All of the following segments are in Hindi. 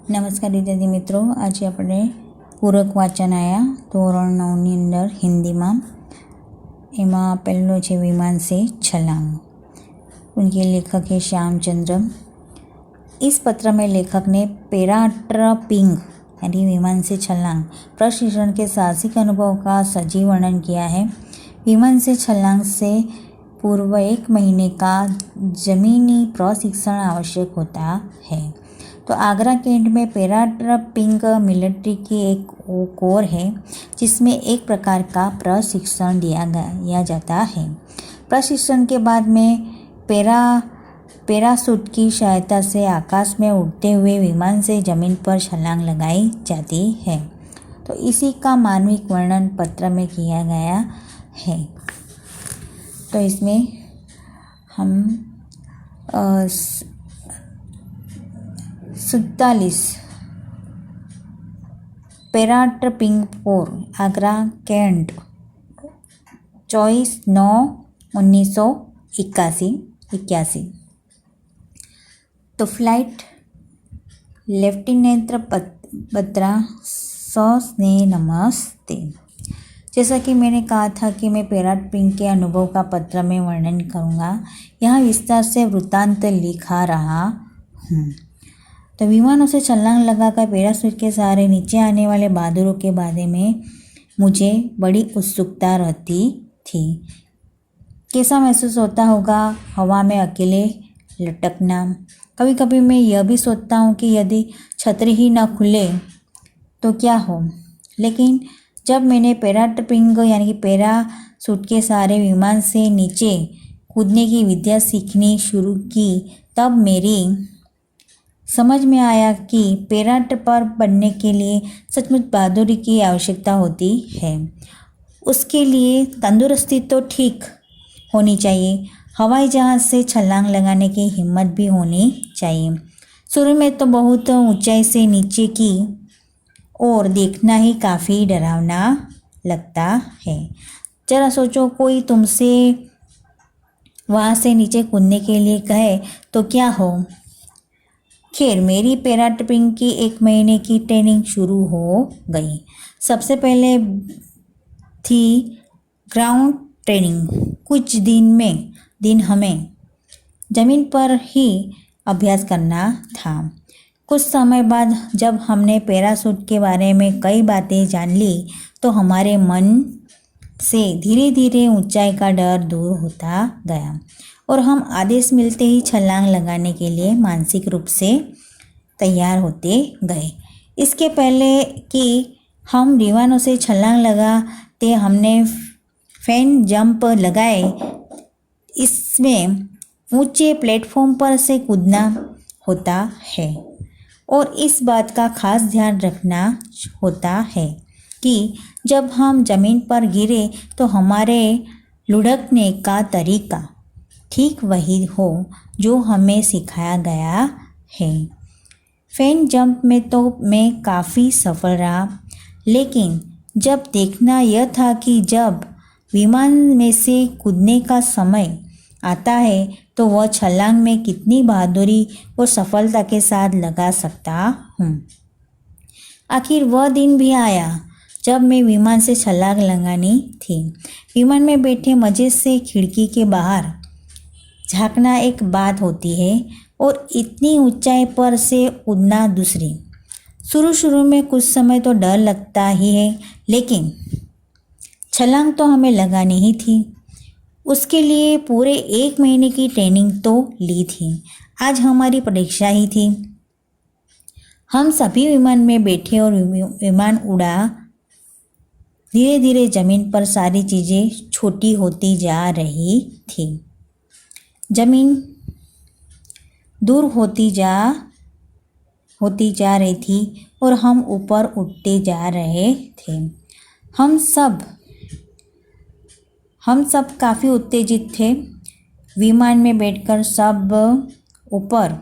નમસ્કાર વિદ્યાર્થી મિત્રો, આજે આપણે પૂરક વાંચન આવ્યા ધોરણ 9ની અંદર हिंदीમાં। એમાં પહેલો છે विमान से छलांग। उनके लेखक है श्यामचंद्र। इस पत्र में लेखक ने पैराट्रपिंग यानी विमान से छलांग प्रशिक्षण के साहसिक अनुभव का सजीव वर्णन किया है। विमान से छलांग से पूर्व 1 महीने का ज़मीनी प्रशिक्षण आवश्यक होता है। तो आगरा कैंट में पैराट्रपिंग मिलिट्री की एक कोर है जिसमें एक प्रकार का प्रशिक्षण दिया जाता है। प्रशिक्षण के बाद में पैराशूट की सहायता से आकाश में उड़ते हुए विमान से ज़मीन पर छलांग लगाई जाती है। तो इसी का मानविक वर्णन पत्र में किया गया है। तो इसमें हम 47 पैराट्रपिंग कोर आगरा कैंट 24/9/1981। तो फ्लाइट लेफ्टिनेंट बत्रा स्नेह नमस्ते। जैसा कि मैंने कहा था कि मैं पैराट्रपिंग के अनुभव का पत्र में वर्णन करूँगा, यहाँ विस्तार से वृत्तांत लिखा रहा हूँ। तो विमानों से छलांग लगाकर पैराशूट के सहारे नीचे आने वाले बहादुरों के बारे में मुझे बड़ी उत्सुकता रहती थी। कैसा महसूस होता होगा हवा में अकेले लटकना। कभी कभी मैं यह भी सोचता हूँ कि यदि छतरी ही न खुले तो क्या हो। लेकिन जब मैंने पैराट्रपिंग यानी कि पैराशूट के सहारे विमान से नीचे कूदने की विद्या सीखनी शुरू की, तब मेरी समझ में आया कि पैराट्रपर बनने के लिए सचमुच बहादुरी की आवश्यकता होती है। उसके लिए तंदुरुस्ती तो ठीक होनी चाहिए, हवाई जहाज़ से छलांग लगाने की हिम्मत भी होनी चाहिए। शुरू में तो बहुत ऊंचाई से नीचे की और देखना ही काफ़ी डरावना लगता है। जरा सोचो, कोई तुमसे वहाँ से नीचे कूदने के लिए कहे तो क्या हो। खैर, मेरी पैराट्रपिंग की 1 महीने की ट्रेनिंग शुरू हो गई। सबसे पहले थी ग्राउंड ट्रेनिंग। कुछ दिन हमें ज़मीन पर ही अभ्यास करना था। कुछ समय बाद जब हमने पैराशूट के बारे में कई बातें जान ली तो हमारे मन से धीरे धीरे ऊंचाई का डर दूर होता गया और हम आदेश मिलते ही छलांग लगाने के लिए मानसिक रूप से तैयार होते गए। इसके पहले कि हम विमानों से छलांग लगाते हमने फैन जंप लगाए। इसमें ऊंचे प्लेटफॉर्म पर से कूदना होता है और इस बात का खास ध्यान रखना होता है कि जब हम ज़मीन पर गिरे तो हमारे लुढ़कने का तरीका ठीक वही हो जो हमें सिखाया गया है। फैन जंप में तो मैं काफ़ी सफल रहा, लेकिन जब देखना यह था कि जब विमान में से कूदने का समय आता है तो वह छलांग में कितनी बहादुरी और सफलता के साथ लगा सकता हूँ। आखिर वह दिन भी आया जब मैं विमान से छलांग लगानी थी। विमान में बैठे मज़े से खिड़की के बाहर झांकना एक बात होती है और इतनी ऊंचाई पर से कूदना दूसरी। शुरू में कुछ समय तो डर लगता ही है, लेकिन छलांग तो हमें लगानी ही थी। उसके लिए पूरे 1 महीने की ट्रेनिंग तो ली थी। आज हमारी परीक्षा ही थी। हम सभी विमान में बैठे और विमान उड़ा। धीरे धीरे ज़मीन पर सारी चीज़ें छोटी होती जा रही थी। ज़मीन दूर होती जा रही थी और हम ऊपर उठते जा रहे थे। हम सब काफ़ी उत्तेजित थे। विमान में बैठकर सब ऊपर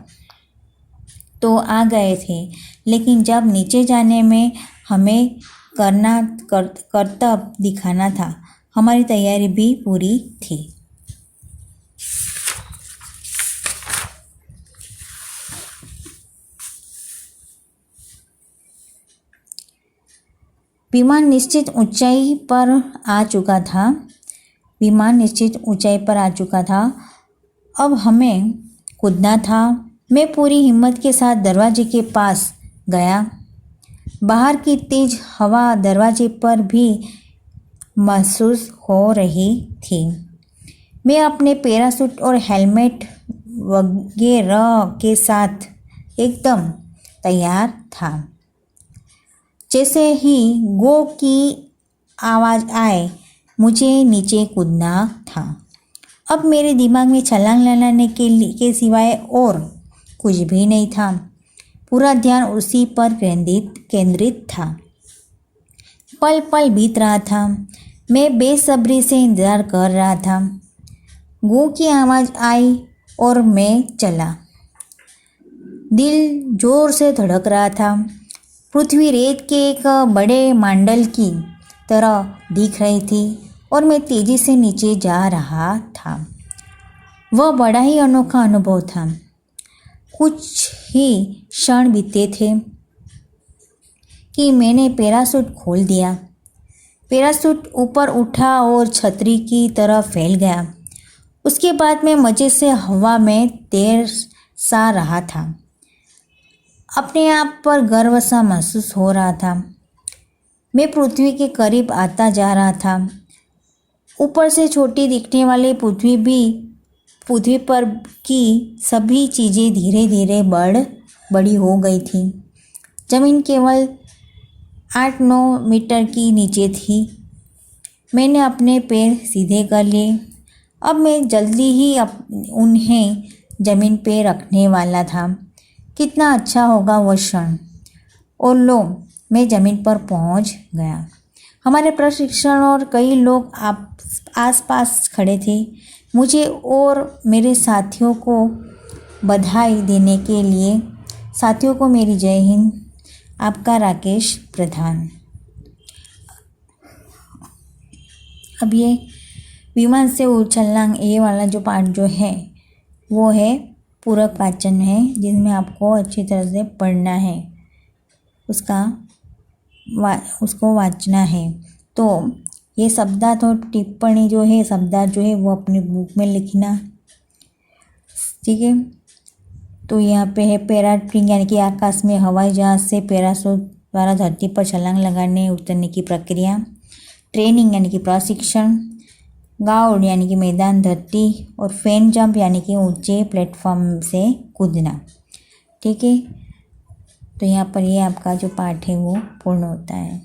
तो आ गए थे, लेकिन जब नीचे जाने में हमें करतब दिखाना था, हमारी तैयारी भी पूरी थी। विमान निश्चित ऊंचाई पर आ चुका था। विमान निश्चित ऊंचाई पर आ चुका था। अब हमें कूदना था। मैं पूरी हिम्मत के साथ दरवाजे के पास गया। बाहर की तेज हवा दरवाजे पर भी महसूस हो रही थी। मैं अपने पैराशूट और हेलमेट वगैरह के साथ एकदम तैयार था। जैसे ही गो की आवाज़ आए, मुझे नीचे कूदना था। अब मेरे दिमाग में छलांग लगाने के सिवाय और कुछ भी नहीं था। पूरा ध्यान उसी पर केंद्रित था। पल पल बीत रहा था। मैं बेसब्री से इंतज़ार कर रहा था। गो की आवाज़ आई और मैं चला। दिल जोर से धड़क रहा था। पृथ्वी रेत के एक बड़े मांडल की तरह दिख रही थी और मैं तेज़ी से नीचे जा रहा था। वह बड़ा ही अनोखा अनुभव था। कुछ ही क्षण बीते थे कि मैंने पैराशूट खोल दिया। पैराशूट ऊपर उठा और छतरी की तरह फैल गया। उसके बाद मैं मज़े से हवा में तैर सा रहा था। अपने आप पर गर्व सा महसूस हो रहा था। मैं पृथ्वी के करीब आता जा रहा था। ऊपर से छोटी दिखने वाली पृथ्वी पर की सभी चीज़ें धीरे धीरे बड़ी हो गई थी। ज़मीन केवल 8-9 मीटर की नीचे थी। मैंने अपने पैर सीधे कर लिए। अब मैं जल्दी ही उन्हें ज़मीन पे रखने वाला था। कितना अच्छा होगा वह क्षण। और लो, मैं ज़मीन पर पहुंच गया। हमारे प्रशिक्षण और कई लोग आसपास खड़े थे। मुझे और मेरे साथियों को बधाई देने के लिए। साथियों को मेरी जय हिंद। आपका राकेश प्रधान। अब ये विमान से छलांग ये वाला जो पार्ट जो है वो है पूरक वाचन है, जिसमें आपको अच्छी तरह से पढ़ना है, उसको वाचना है। तो ये शब्दार्थ और टिप्पणी जो है, शब्दार्थ जो है वो अपनी बुक में लिखना, ठीक है। तो यहाँ पे है पैराशूट यानी कि आकाश में हवाई जहाज से पैराशूट द्वारा धरती पर छलांग लगाने उतरने की प्रक्रिया। ट्रेनिंग यानी कि प्रशिक्षण। गाउड यानी कि मैदान धरती। और फैन जंप यानी कि ऊंचे प्लेटफॉर्म से कूदना, ठीक है। तो यहाँ पर ये आपका जो पाठ है वो पूर्ण होता है।